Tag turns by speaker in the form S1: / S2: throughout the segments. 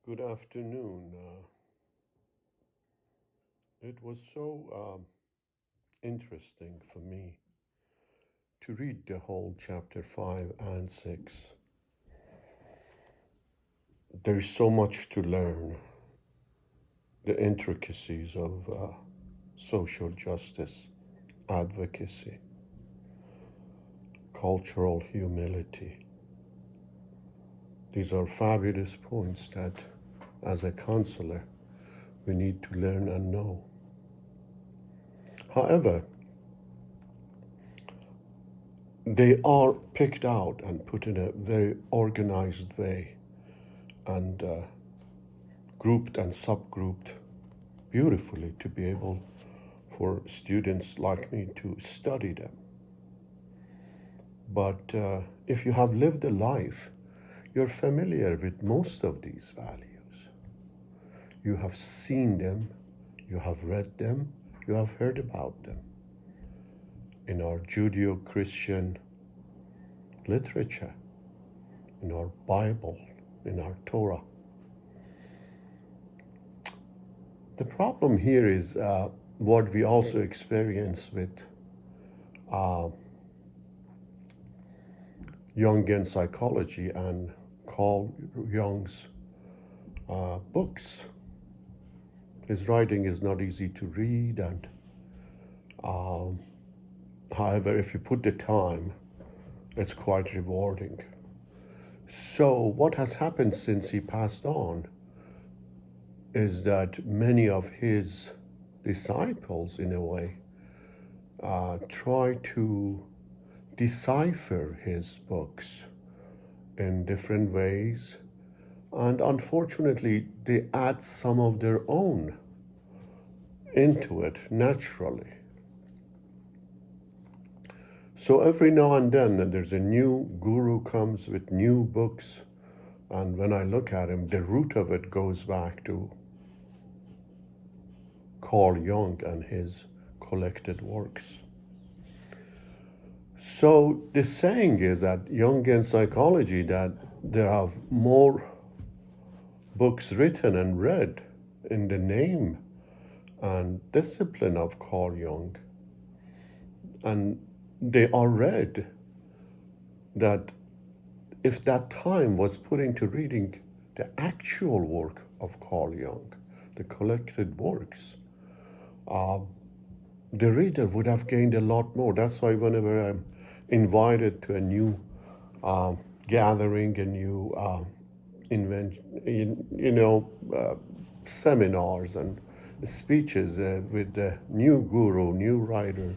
S1: Good afternoon. It was so interesting for me to read the whole chapter 5 and 6. There's so much to learn, the intricacies of social justice, advocacy, cultural humility. These are fabulous points that, as a counselor, we need to learn and know. However, they are picked out and put in a very organized way and grouped and subgrouped beautifully to be able for students like me to study them. But if you have lived a life, you're familiar with most of these values. You have seen them, you have read them, you have heard about them in our Judeo Christian literature, in our Bible, in our Torah. The problem here is what we also experience with Jungian psychology and Carl Jung's books. His writing is not easy to read, and however, if you put the time, it's quite rewarding. So, what has happened since he passed on is that many of his disciples, in a way, try to decipher his books in different ways, and unfortunately, they add some of their own into it naturally. So every now and then, there's a new guru comes with new books, and when I look at him, the root of it goes back to Carl Jung and his collected works. So the saying is that Jungian psychology that there are more books written and read in the name and discipline of Carl Jung, and they are read, that if that time was put into reading the actual work of Carl Jung, the collected works, the reader would have gained a lot more. That's why whenever I'm invited to a new gathering, a new seminars and speeches with the new guru, new writer,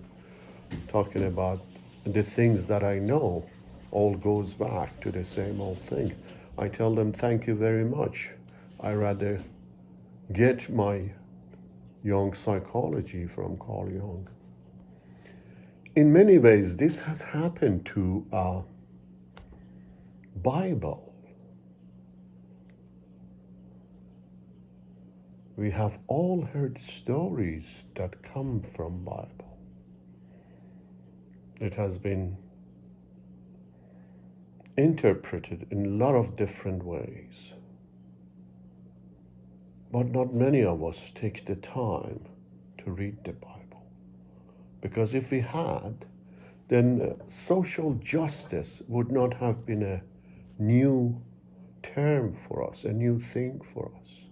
S1: talking about the things that I know, all goes back to the same old thing. I tell them, thank you very much. I rather get my Jung psychology from Carl Jung. In many ways, this has happened to Bible. We have all heard stories that come from Bible. It has been interpreted in a lot of different ways. But not many of us take the time to read the Bible. Because if we had, then social justice would not have been a new term for us, a new thing for us.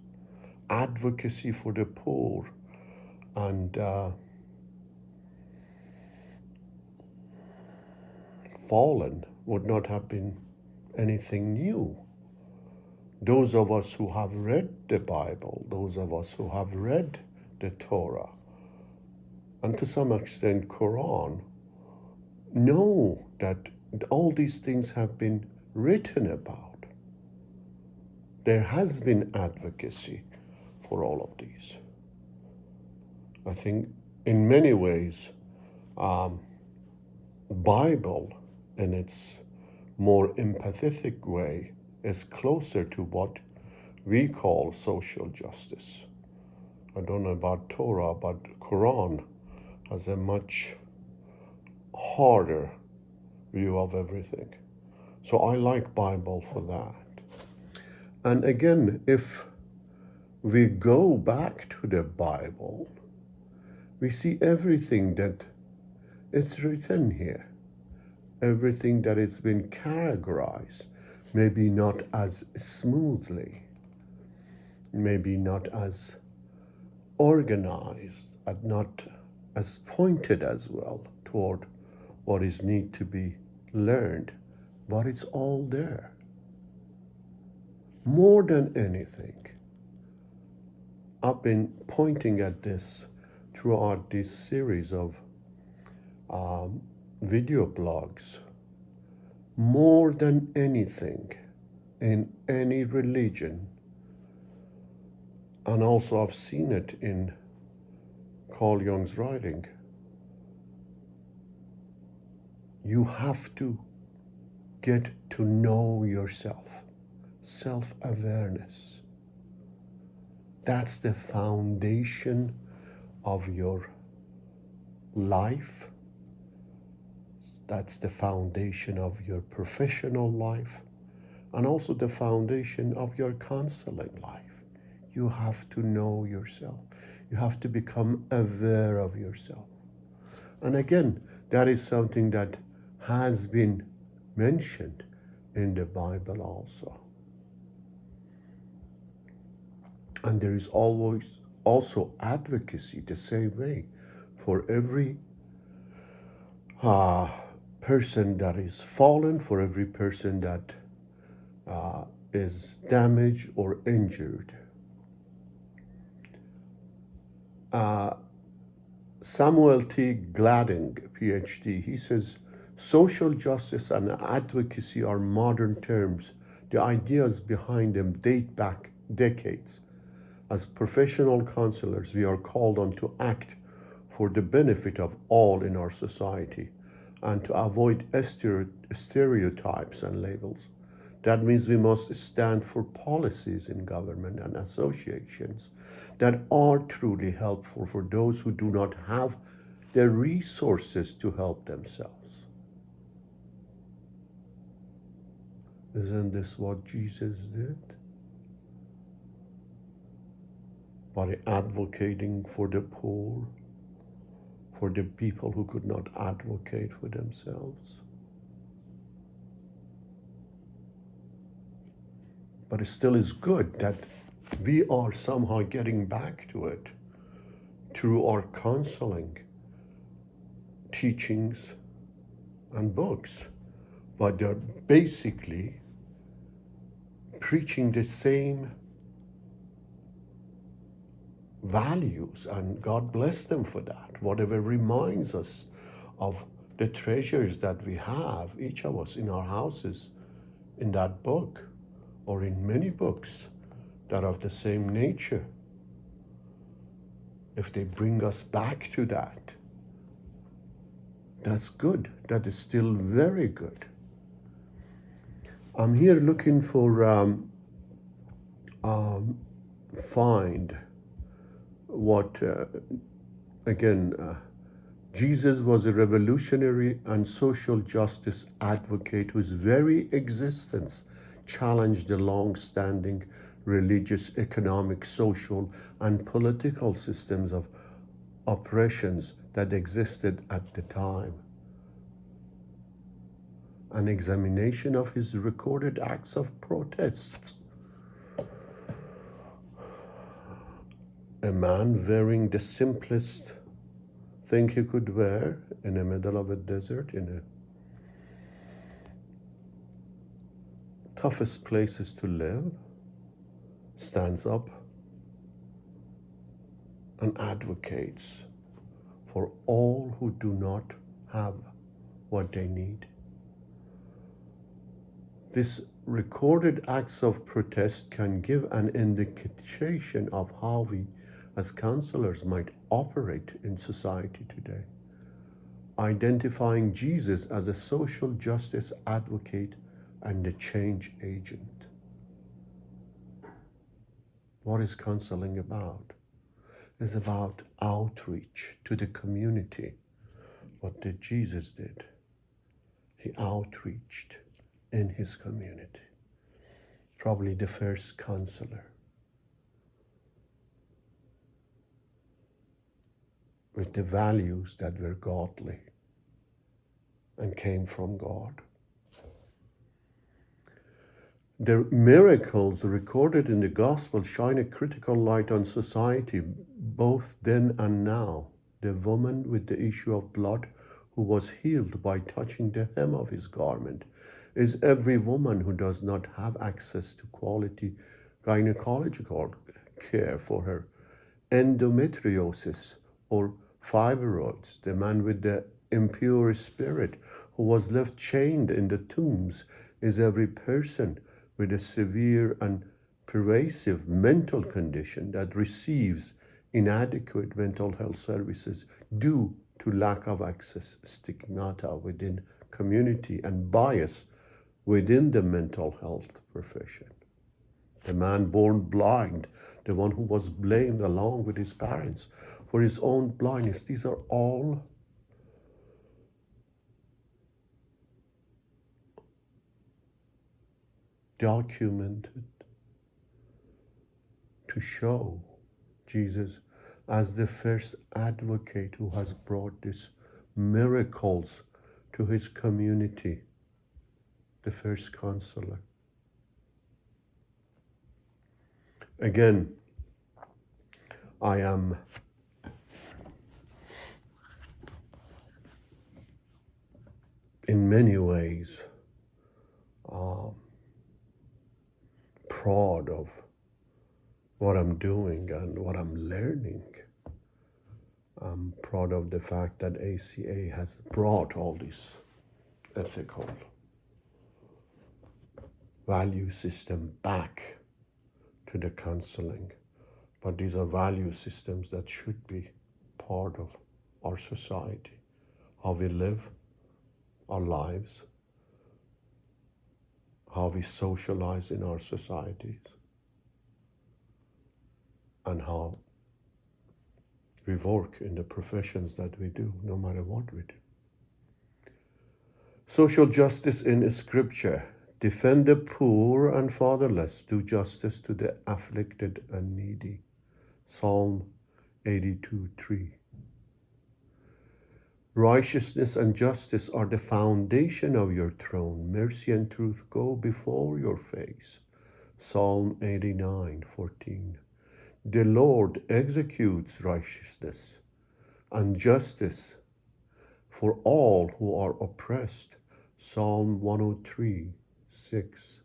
S1: Advocacy for the poor and fallen would not have been anything new. Those of us who have read the Bible, those of us who have read the Torah, and to some extent Quran, know that all these things have been written about. There has been advocacy for all of these. I think in many ways, Bible in its more empathetic way is closer to what we call social justice. I don't know about Torah, but Quran has a much harder view of everything. So I like Bible for that. And again, if we go back to the Bible, we see everything that it's written here, everything that has been categorized, maybe not as smoothly, maybe not as organized, and not as pointed as well toward what is need to be learned, but it's all there. More than anything, I've been pointing at this throughout this series of video blogs. More than anything in any religion, and also I've seen it in Carl Jung's writing, you have to get to know yourself. Self-awareness. That's the foundation of your life. That's the foundation of your professional life, and also the foundation of your counseling life. You have to know yourself. You have to become aware of yourself. And again, that is something that has been mentioned in the Bible also. And there is always also advocacy the same way for every person that is fallen, for every person that is damaged or injured. Samuel T. Gladding, PhD, he says, social justice and advocacy are modern terms. The ideas behind them date back decades. As professional counselors, we are called on to act for the benefit of all in our society and to avoid stereotypes and labels. That means we must stand for policies in government and associations that are truly helpful for those who do not have the resources to help themselves. Isn't this what Jesus did? By advocating for the poor, for the people who could not advocate for themselves. But it still is good that we are somehow getting back to it through our counseling, teachings, and books. But they're basically preaching the same values, and God bless them for that. Whatever reminds us of the treasures that we have, each of us in our houses, in that book, or in many books that are of the same nature. If they bring us back to that, that's good. That is still very good. I'm here looking for find what Jesus was a revolutionary and social justice advocate whose very existence challenged the long-standing religious, economic, social, and political systems of oppressions that existed at the time. An examination of his recorded acts of protest. A man wearing the simplest thing he could wear in the middle of a desert, in the toughest places to live, stands up and advocates for all who do not have what they need. This recorded acts of protest can give an indication of how we as counselors might operate in society today, identifying Jesus as a social justice advocate and a change agent. What is counseling about? It's about outreach to the community. What did Jesus did? He outreached in his community. probably the first counselor with the values that were godly and came from God. The miracles recorded in the gospel shine a critical light on society, both then and now. The woman with the issue of blood who was healed by touching the hem of his garment is every woman who does not have access to quality gynecological care for her endometriosis or fibroids. The man with the impure spirit who was left chained in the tombs is every person with a severe and pervasive mental condition that receives inadequate mental health services due to lack of access, stigmata within community, and bias within the mental health profession. The man born blind, the one who was blamed along with his parents for his own blindness, these are all documented to show Jesus as the first advocate who has brought these miracles to his community, the first counselor. Again, I am in many ways proud of what I'm doing and what I'm learning. I'm proud of the fact that ACA has brought all this ethical value system back to the counseling. But these are value systems that should be part of our society, how we live our lives, how we socialize in our societies, and how we work in the professions that we do, no matter what we do. Social justice in Scripture. Defend the poor and fatherless. Do justice to the afflicted and needy. Psalm 82:3. Righteousness and justice are the foundation of your throne. Mercy and truth go before your face. Psalm 89:14. The Lord executes righteousness and justice for all who are oppressed. Psalm 103:6.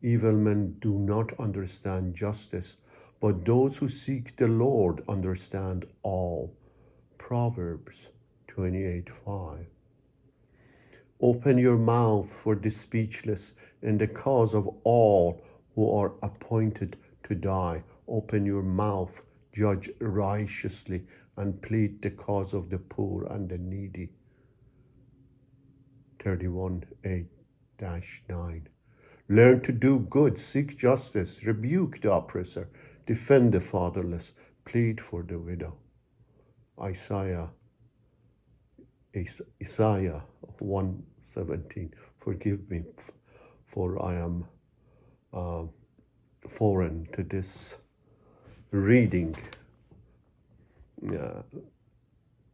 S1: Evil men do not understand justice, but those who seek the Lord understand all. Proverbs 28:5. Open your mouth for the speechless in the cause of all who are appointed to die. Open your mouth, judge righteously, and plead the cause of the poor and the needy. 31:8-9. Learn to do good, seek justice, rebuke the oppressor, defend the fatherless, plead for the widow. Isaiah 1:17. Forgive me, for I am foreign to this reading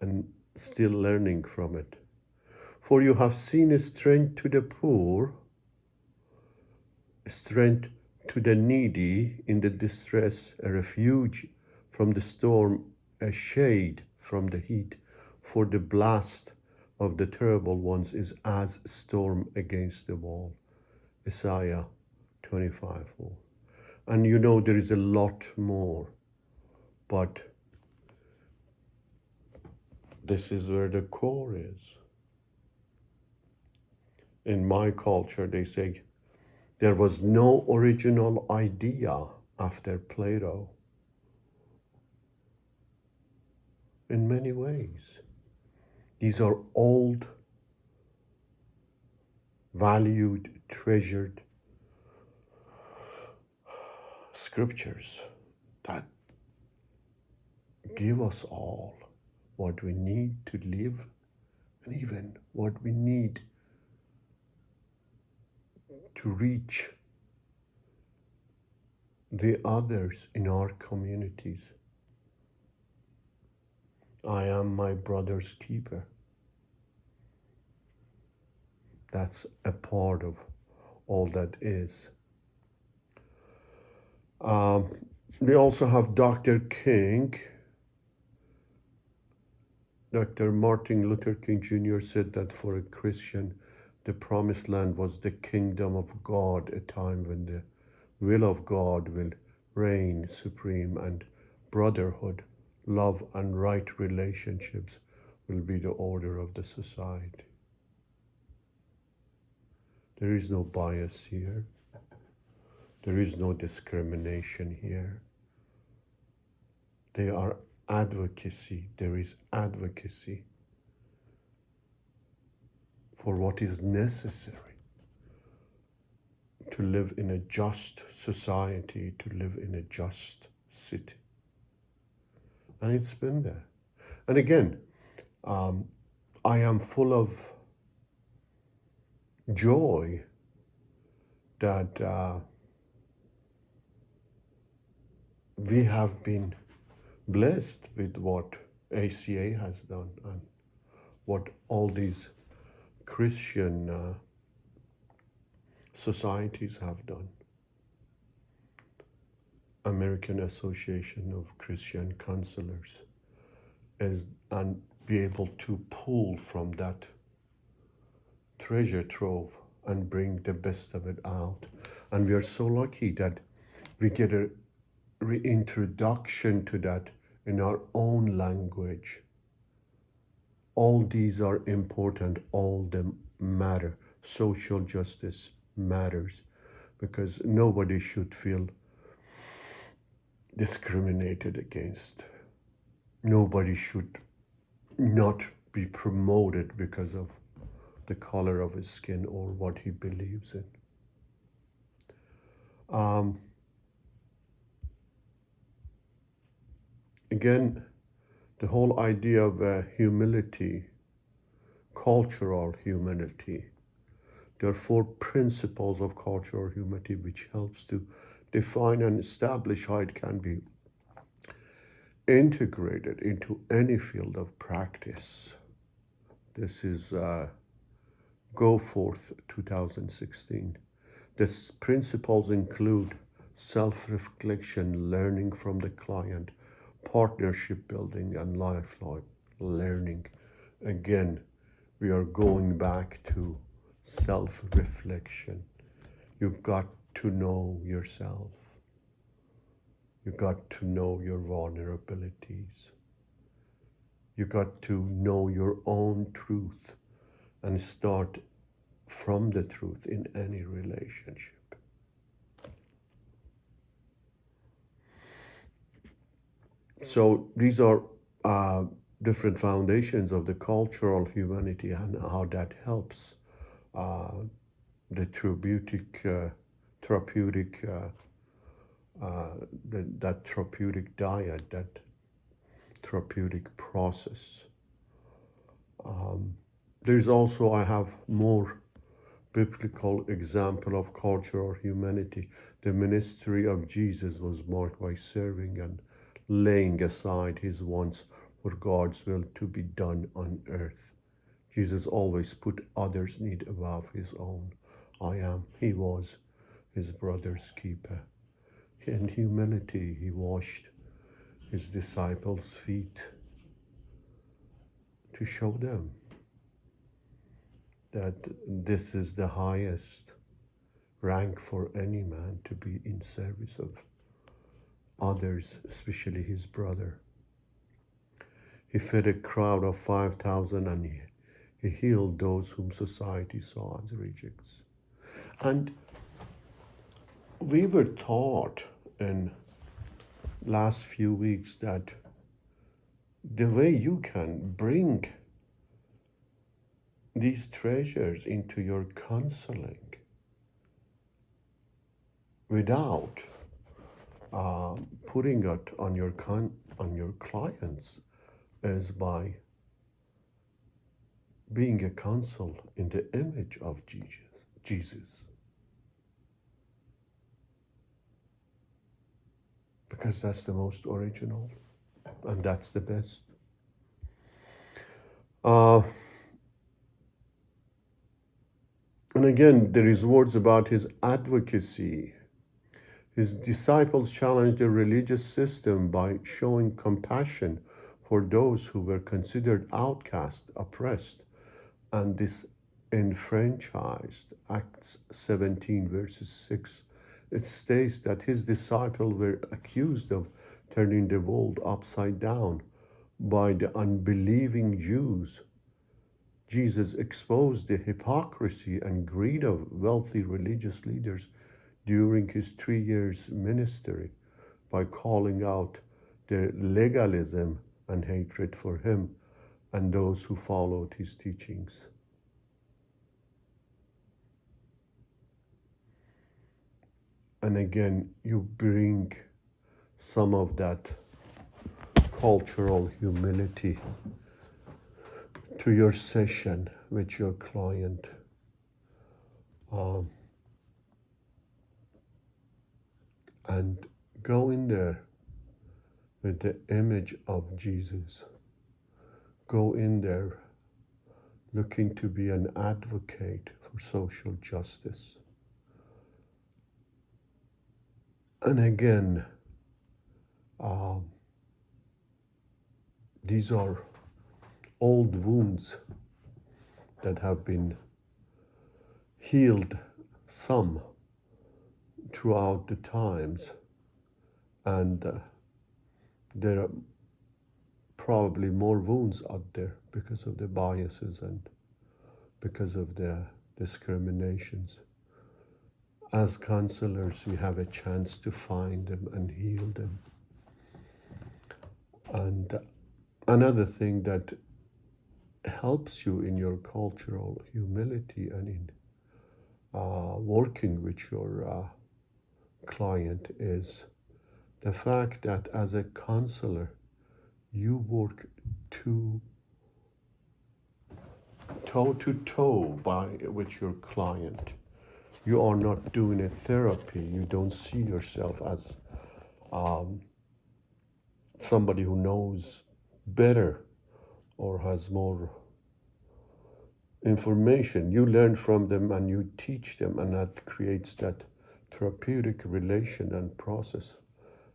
S1: and still learning from it. For you have seen a strength to the poor, strength to the needy in the distress, a refuge from the storm, a shade from the heat. For the blast of the terrible ones is as storm against the wall. Isaiah 25:4. And you know there is a lot more, but this is where the core is. In my culture, they say there was no original idea after Plato. In many ways, these are old, valued, treasured scriptures that give us all what we need to live and even what we need to reach the others in our communities. I am my brother's keeper. That's a part of all that is. We also have Dr. King. Dr. Martin Luther King Jr. said that for a Christian, the promised land was the kingdom of God, a time when the will of God will reign supreme and brotherhood, love, and right relationships will be the order of the society. There is no bias here. There is no discrimination here. They are advocacy. There is advocacy for what is necessary to live in a just society, to live in a just city. And it's been there. And again, I am full of joy that we have been blessed with what ACA has done and what all these Christian societies have done. American Association of Christian Counselors is, and be able to pull from that treasure trove and bring the best of it out. And we are so lucky that we get a reintroduction to that in our own language. All these are important, all of them matter. Social justice matters because nobody should feel discriminated against. Nobody should not be promoted because of the color of his skin or what he believes in. Again, the whole idea of humility, cultural humility. There are 4 principles of cultural humility which helps to define and establish how it can be integrated into any field of practice. This is Go Forth 2016. These principles include self-reflection, learning from the client, partnership building, and lifelong learning. Again, we are going back to self-reflection. You've got to know yourself. You've got to know your vulnerabilities. You've got to know your own truth and start from the truth in any relationship. So these are different foundations of the cultural humanity and how that helps the therapeutic that therapeutic diet, that therapeutic process. There's also, I have more biblical example of cultural humanity. The ministry of Jesus was marked by serving and laying aside his wants for God's will to be done on earth. Jesus always put others' need above his own. He was his brother's keeper. In humility, he washed his disciples' feet to show them that this is the highest rank for any man, to be in service of others, especially his brother. He fed a crowd of 5,000 and he healed those whom society saw as rejects. And we were taught in last few weeks that the way you can bring these treasures into your counseling without putting it on your clients is by being a counsel in the image of Jesus. because that's the most original and that's the best. And again, there is words about his advocacy. His disciples challenged the religious system by showing compassion for those who were considered outcast, oppressed, and disenfranchised. Acts 17, verses 6. It states that his disciples were accused of turning the world upside down by the unbelieving Jews. Jesus exposed the hypocrisy and greed of wealthy religious leaders during his 3 years ministry by calling out their legalism and hatred for him and those who followed his teachings. And again, you bring some of that cultural humility to your session with your client. And go in there with the image of Jesus. Go in there looking to be an advocate for social justice. And again, these are old wounds that have been healed, some throughout the times, and there are probably more wounds out there because of the biases and because of the discriminations. As counselors, we have a chance to find them and heal them. And another thing that helps you in your cultural humility and in working with your client is the fact that as a counselor, you work toe to toe with your client. You are not doing a therapy. You don't see yourself as somebody who knows better or has more information. You learn from them and you teach them, and that creates that therapeutic relation and process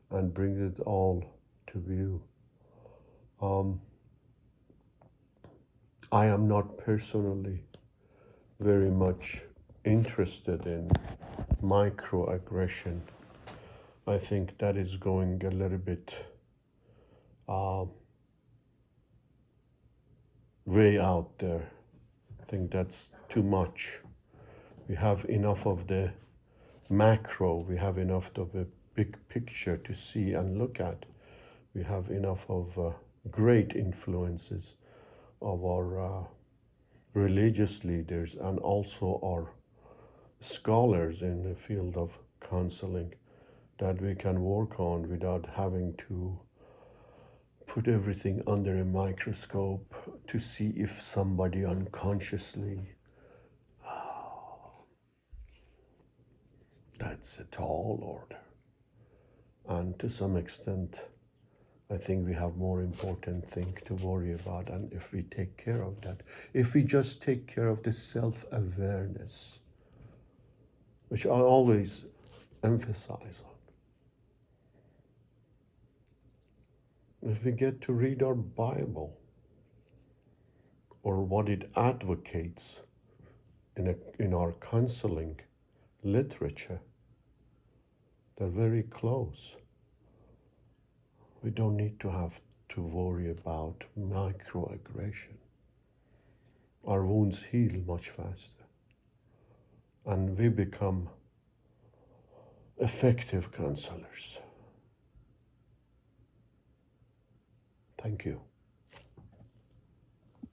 S1: and brings it all to view. I am not personally very much interested in microaggression. I think that is going a little bit way out there. I think that's too much. We have enough of the macro, we have enough of the big picture to see and look at. We have enough of great influences of our religious leaders and also our scholars in the field of counseling that we can work on without having to put everything under a microscope to see if somebody unconsciously, that's a tall order. And to some extent, I think we have more important things to worry about. And if we take care of that, if we just take care of the self-awareness, which I always emphasize on, if we get to read our Bible or what it advocates in our counseling literature, they're very close. We don't need to have to worry about microaggression. Our wounds heal much faster, and we become effective counselors. Thank you.